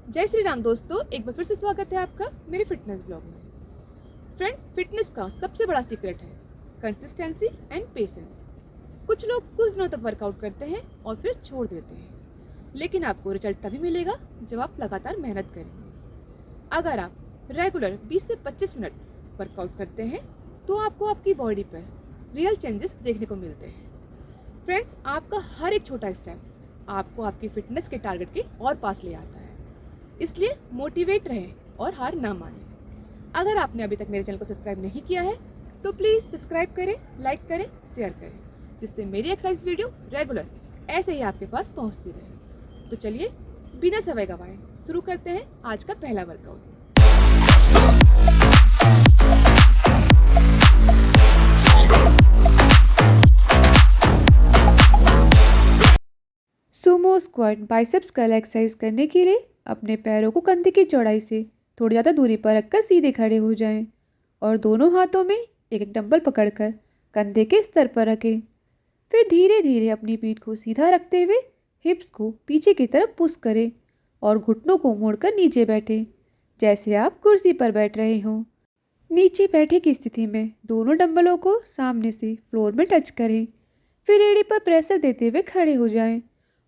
जय श्री राम दोस्तों, एक बार फिर से स्वागत है आपका मेरे फिटनेस ब्लॉग में। फ्रेंड, फिटनेस का सबसे बड़ा सीक्रेट है कंसिस्टेंसी एंड पेशेंस। कुछ लोग कुछ दिनों तक वर्कआउट करते हैं और फिर छोड़ देते हैं, लेकिन आपको रिजल्ट तभी मिलेगा जब आप लगातार मेहनत करेंगे। अगर आप रेगुलर 20 से 25 मिनट वर्कआउट करते हैं तो आपको आपकी बॉडी पर रियल चेंजेस देखने को मिलते हैं। फ्रेंड्स, आपका हर एक छोटा स्टेप आपको आपकी फिटनेस के टारगेट के और पास ले आता है। इसलिए मोटिवेट रहें और हार ना मानें। अगर आपने अभी तक मेरे चैनल को सब्सक्राइब नहीं किया है तो प्लीज़ सब्सक्राइब करें, लाइक करें, शेयर करें, जिससे मेरी एक्सरसाइज वीडियो रेगुलर ऐसे ही आपके पास पहुंचती रहे। तो चलिए बिना समय गवाए शुरू करते हैं आज का पहला workout. Sumo squat biceps curl exercise करने के लिए अपने पैरों को कंधे की चौड़ाई से थोड़ी ज़्यादा दूरी पर रखकर सीधे खड़े हो जाएं और दोनों हाथों में एक एक डंबल पकड़कर कंधे के स्तर पर रखें। फिर धीरे धीरे अपनी पीठ को सीधा रखते हुए हिप्स को पीछे की तरफ पुश करें और घुटनों को मोड़कर नीचे बैठें, जैसे आप कुर्सी पर बैठ रहे हों। नीचे बैठे की स्थिति में दोनों डंबलों को सामने से फ्लोर में टच करें। फिर एड़ी पर प्रेशर देते हुए खड़े हो जाएं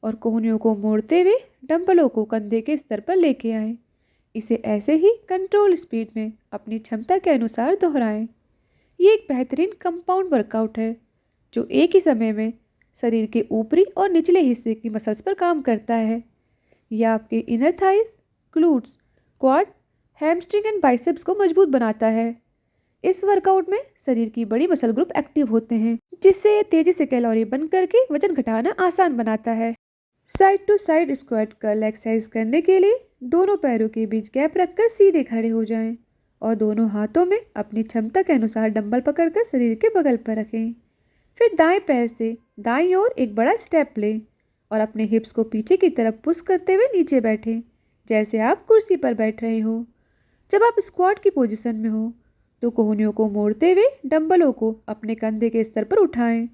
और कोहनियों को मोड़ते हुए डंबलों को कंधे के स्तर पर लेके आएं। इसे ऐसे ही कंट्रोल स्पीड में अपनी क्षमता के अनुसार दोहराएं। ये एक बेहतरीन कंपाउंड वर्कआउट है जो एक ही समय में शरीर के ऊपरी और निचले हिस्से की मसल्स पर काम करता है। यह आपके inner thighs, glutes, quads, hamstring and biceps को मजबूत बनाता है। इस वर्कआउट में शरीर की बड़ी मसल ग्रुप एक्टिव होते हैं, जिससे ये तेजी से कैलोरी बर्न करके वजन घटाना आसान बनाता है। Side to side squat curl exercise करने के लिए दोनों पैरों के बीच गैप रखकर सीधे खड़े हो जाएं और दोनों हाथों में अपनी क्षमता के अनुसार डंबल पकड़कर शरीर के बगल पर रखें। फिर दाएं पैर से दाईं ओर एक बड़ा स्टेप लें और अपने हिप्स को पीछे की तरफ पुश करते हुए नीचे बैठें, जैसे आप कुर्सी पर बैठ रहे हो। जब आप स्क्वाट की पोजीशन में हो तो कोहनियों को मोड़ते हुए डंबलों को अपने कंधे के स्तर पर उठाएं।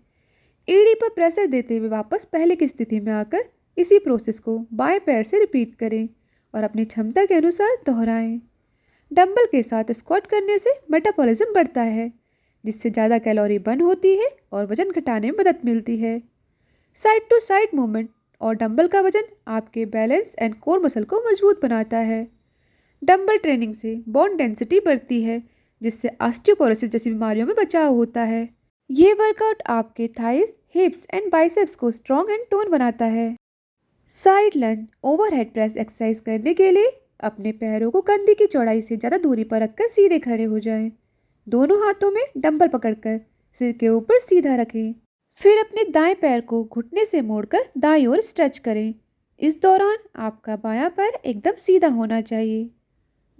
एड़ी पर प्रेशर देते हुए वापस पहले की स्थिति में आकर इसी प्रोसेस को बाएं पैर से रिपीट करें और अपनी क्षमता के अनुसार दोहराएं। डंबल के साथ स्क्वाट करने से मेटाबॉलिज्म बढ़ता है, जिससे ज़्यादा कैलोरी बर्न होती है और वजन घटाने में मदद मिलती है। साइड टू साइड मूवमेंट और डंबल का वजन आपके बैलेंस एंड कोर मसल को मजबूत बनाता है। डंबल ट्रेनिंग से बोन डेंसिटी बढ़ती है, जिससे ऑस्टियोपोरोसिस जैसी बीमारियों में बचाव होता है। ये वर्कआउट आपके थाइस, हिप्स एंड बाइसेप्स को स्ट्रॉन्ग एंड टोन बनाता है। साइड लंज ओवरहेड प्रेस एक्सरसाइज करने के लिए अपने पैरों को कंधे की चौड़ाई से ज़्यादा दूरी पर रखकर सीधे खड़े हो जाएं। दोनों हाथों में डंबल पकड़कर सिर के ऊपर सीधा रखें। फिर अपने दाएं पैर को घुटने से मोड़कर दाईं ओर स्ट्रेच करें। इस दौरान आपका बायां पैर एकदम सीधा होना चाहिए।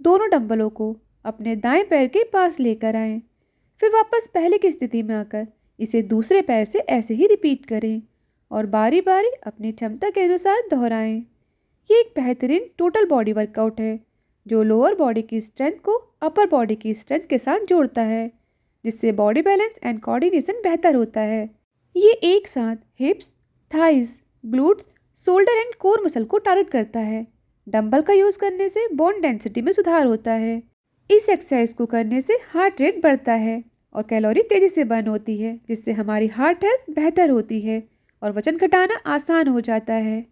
दोनों डंबलों को अपने दाएं पैर के पास लेकर आएं। फिर वापस पहले की स्थिति में आकर इसे दूसरे पैर से ऐसे ही रिपीट करें और बारी बारी अपनी क्षमता के अनुसार दोहराएं। ये एक बेहतरीन टोटल बॉडी वर्कआउट है जो लोअर बॉडी की स्ट्रेंथ को अपर बॉडी की स्ट्रेंथ के साथ जोड़ता है, जिससे बॉडी बैलेंस एंड कोऑर्डिनेशन बेहतर होता है। ये एक साथ हिप्स, thighs, glutes, shoulder and core muscle को टारगेट करता है। डंबल का यूज़ करने से बोन डेंसिटी में सुधार होता है। इस एक्सरसाइज को करने से हार्ट रेट बढ़ता है और कैलोरी तेज़ी से बर्न होती है, जिससे हमारी हार्ट हेल्थ बेहतर होती है और वजन घटाना आसान हो जाता है।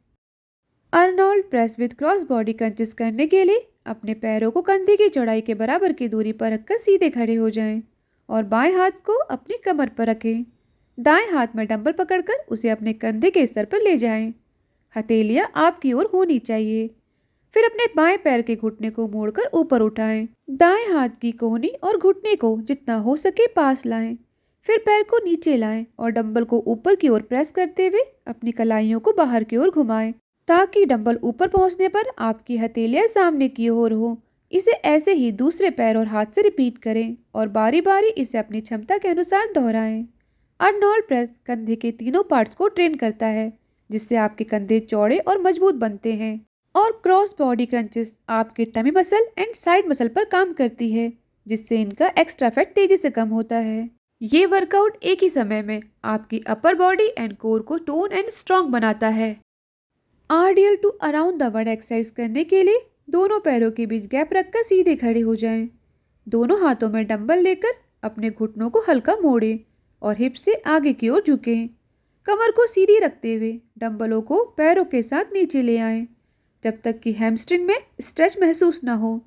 Arnold press with cross body crunches करने के लिए अपने पैरों को कंधे की चौड़ाई के बराबर की दूरी पर रखकर सीधे खड़े हो जाएं और बाएं हाथ को अपनी कमर पर रखें। दाएं हाथ में डंबल पकड़कर उसे अपने कंधे के स्तर पर ले जाएं। हथेलियां आपकी ओर होनी चाहिए। फिर अपने बाएं पैर के घुटने को मोड़कर ऊपर उठाएं। दाएं हाथ की कोहनी और घुटने को जितना हो सके पास लाएं। फिर पैर को नीचे लाएं और डंबल को ऊपर की ओर प्रेस करते हुए अपनी कलाइयों को बाहर की ओर घुमाएं, ताकि डंबल ऊपर पहुंचने पर आपकी हथेलियां सामने की ओर हो। इसे ऐसे ही दूसरे पैर और हाथ से रिपीट करें और बारी बारी इसे अपनी क्षमता के अनुसार दोहराएं। अर्नोल्ड प्रेस कंधे के तीनों पार्ट्स को ट्रेन करता है, जिससे आपके कंधे चौड़े और मजबूत बनते हैं। और क्रॉस बॉडी क्रंचेस आपके tummy muscle and side muscle पर काम करती है, जिससे इनका एक्स्ट्रा फैट तेजी से कम होता है। ये वर्कआउट एक ही समय में आपकी अपर बॉडी एंड कोर को टोन एंड स्ट्रॉन्ग बनाता है। RDL to around the world exercise करने के लिए दोनों पैरों के बीच गैप रखकर सीधे खड़े हो जाएं। दोनों हाथों में डंबल लेकर अपने घुटनों को हल्का मोड़ें और हिप से आगे की ओर झुकें। कमर को सीधी रखते हुए डंबलों को पैरों के साथ नीचे ले आएं, जब तक कि हैमस्ट्रिंग में स्ट्रेच महसूस न हो।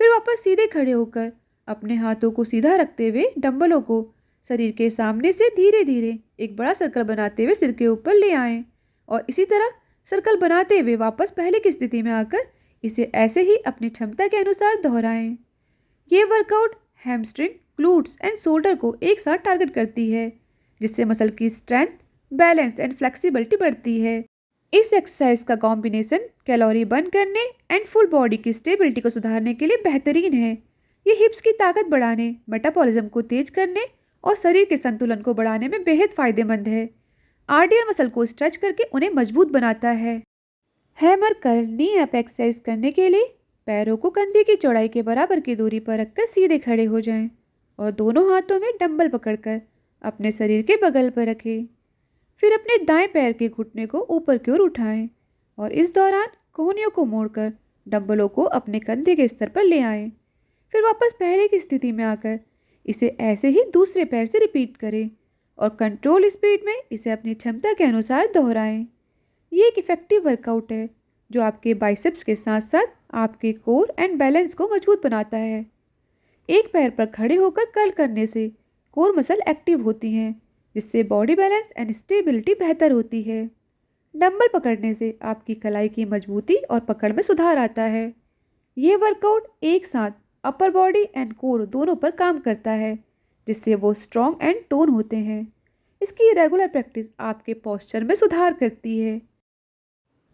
फिर वापस सीधे खड़े होकर अपने हाथों को सीधा रखते हुए डंबलों को शरीर के सामने से धीरे धीरे एक बड़ा सर्कल बनाते हुए सिर के ऊपर ले आएं और इसी तरह सर्कल बनाते हुए वापस पहले की स्थिति में आकर इसे ऐसे ही अपनी क्षमता के अनुसार दोहराएं। ये workout hamstring, glutes and shoulder को एक साथ टारगेट करती है, जिससे मसल की स्ट्रेंथ, बैलेंस एंड फ्लेक्सिबिलिटी बढ़ती है। इस एक्सरसाइज का कॉम्बिनेशन कैलोरी बर्न करने एंड फुल बॉडी की स्टेबिलिटी को सुधारने के लिए बेहतरीन है। ये हिप्स की ताकत बढ़ाने, मेटाबॉलिज्म को तेज करने और शरीर के संतुलन को बढ़ाने में बेहद फायदेमंद है। आरडीएल मसल को स्ट्रेच करके उन्हें मजबूत बनाता है। हैमर कर्ल नी अप एक्सरसाइज करने के लिए पैरों को कंधे की चौड़ाई के बराबर की दूरी पर रखकर सीधे खड़े हो जाएं और दोनों हाथों में डंबल पकड़कर अपने शरीर के बगल पर रखें। फिर अपने दाएं पैर के घुटने को ऊपर की ओर उठाएं और इस दौरान कोहनियों को मोड़कर डंबलों को अपने कंधे के स्तर पर ले आएं। फिर वापस पहले की स्थिति में आकर इसे ऐसे ही दूसरे पैर से रिपीट करें और कंट्रोल स्पीड में इसे अपनी क्षमता के अनुसार दोहराएं। ये एक इफेक्टिव वर्कआउट है जो आपके बाइसेप्स के साथ साथ आपके कोर एंड बैलेंस को मजबूत बनाता है। एक पैर पर खड़े होकर कर्ल करने से कोर मसल एक्टिव होती हैं, जिससे बॉडी बैलेंस एंड स्टेबिलिटी बेहतर होती है। डंबल पकड़ने से आपकी कलाई की मजबूती और पकड़ में सुधार आता है। ये वर्कआउट एक साथ अपर बॉडी एंड कोर दोनों पर काम करता है, जिससे वो स्ट्रॉन्ग एंड टोन होते हैं। इसकी रेगुलर प्रैक्टिस आपके पोस्चर में सुधार करती है।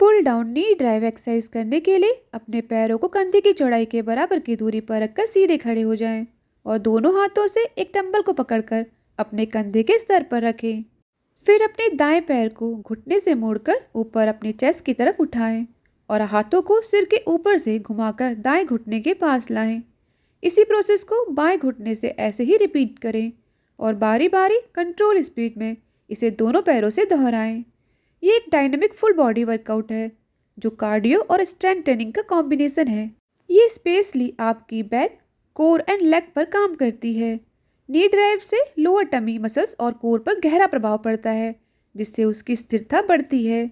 पुल डाउन नी ड्राइव एक्सरसाइज करने के लिए अपने पैरों को कंधे की चौड़ाई के बराबर की दूरी पर रखकर सीधे खड़े हो जाएं और दोनों हाथों से एक डंबल को पकड़कर अपने कंधे के स्तर पर रखें। फिर अपने दाएं पैर को घुटने से मोड़कर ऊपर अपनी चेस्ट की तरफ उठाएं और हाथों को सिर के ऊपर से घुमाकर दाएं घुटने के पास लाएं। इसी प्रोसेस को बाएं घुटने से ऐसे ही रिपीट करें और बारी बारी कंट्रोल स्पीड में इसे दोनों पैरों से दोहराएं। ये एक डायनेमिक फुल बॉडी वर्कआउट है जो कार्डियो और स्ट्रेंथ ट्रेनिंग का कॉम्बिनेशन है। ये स्पेशली आपकी बैक, कोर एंड लेग पर काम करती है। नी ड्राइव से लोअर टमी मसल्स और कोर पर गहरा प्रभाव पड़ता है, जिससे उसकी स्थिरता बढ़ती है।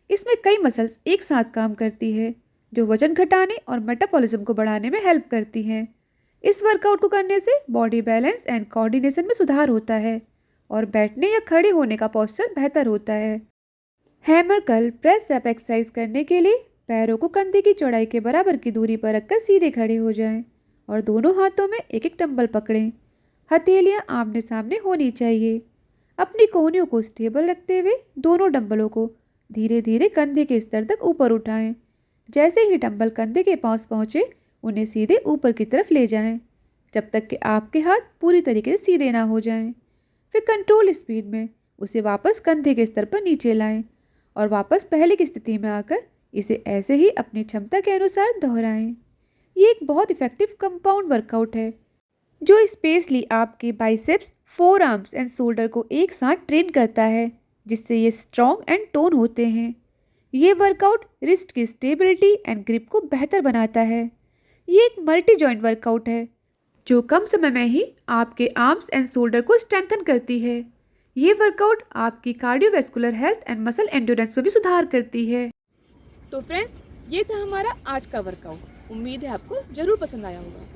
इसमें कई मसल्स एक साथ काम करती है जो वजन घटाने और मेटाबॉलिज्म को बढ़ाने में हेल्प करती हैं। इस वर्कआउट को करने से बॉडी बैलेंस एंड कोऑर्डिनेशन में सुधार होता है और बैठने या खड़े होने का पोस्चर बेहतर होता है। Hammer curl press up exercise करने के लिए पैरों को कंधे की चौड़ाई के बराबर की दूरी पर रखकर सीधे खड़े हो जाएं और दोनों हाथों में एक एक डंबल पकड़ें। हथेलियां आमने सामने होनी चाहिए। अपनी कोहनियों को स्टेबल रखते हुए दोनों डंबलों को धीरे धीरे कंधे के स्तर तक ऊपर उठाएं। जैसे ही डंबल कंधे के पास पहुँचे उन्हें सीधे ऊपर की तरफ ले जाएं, जब तक कि आपके हाथ पूरी तरीके से सीधे ना हो जाएं। फिर कंट्रोल स्पीड में उसे वापस कंधे के स्तर पर नीचे लाएं और वापस पहले की स्थिति में आकर इसे ऐसे ही अपनी क्षमता के अनुसार दोहराएं। ये एक बहुत इफेक्टिव कंपाउंड वर्कआउट है जो स्पेशली आपके biceps, four arms and shoulder को एक साथ ट्रेन करता है, जिससे ये स्ट्रॉन्ग एंड टोन होते हैं। ये वर्कआउट रिस्ट की स्टेबिलिटी एंड ग्रिप को बेहतर बनाता है। ये एक मल्टी जॉइंट वर्कआउट है जो कम समय में ही आपके आर्म्स एंड शोल्डर को स्ट्रेंथन करती है। ये वर्कआउट आपकी cardiovascular health and muscle endurance में भी सुधार करती है। तो फ्रेंड्स, ये था हमारा आज का वर्कआउट। उम्मीद है आपको ज़रूर पसंद आया होगा।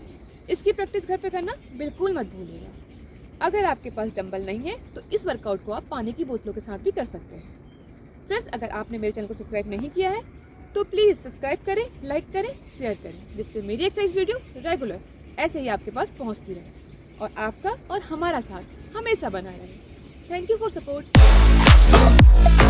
इसकी प्रैक्टिस घर पे करना बिल्कुल मत भूलिएगा। अगर आपके पास डंबल नहीं है तो इस वर्कआउट को आप पानी की बोतलों के साथ भी कर सकते हैं। फ्रेंड्स, अगर आपने मेरे चैनल को सब्सक्राइब नहीं किया है तो प्लीज़ सब्सक्राइब करें, लाइक करें, शेयर करें, जिससे मेरी एक्सरसाइज वीडियो रेगुलर ऐसे ही आपके पास पहुंचती रहे और आपका और हमारा साथ हमेशा बना रहे। Thank you for support.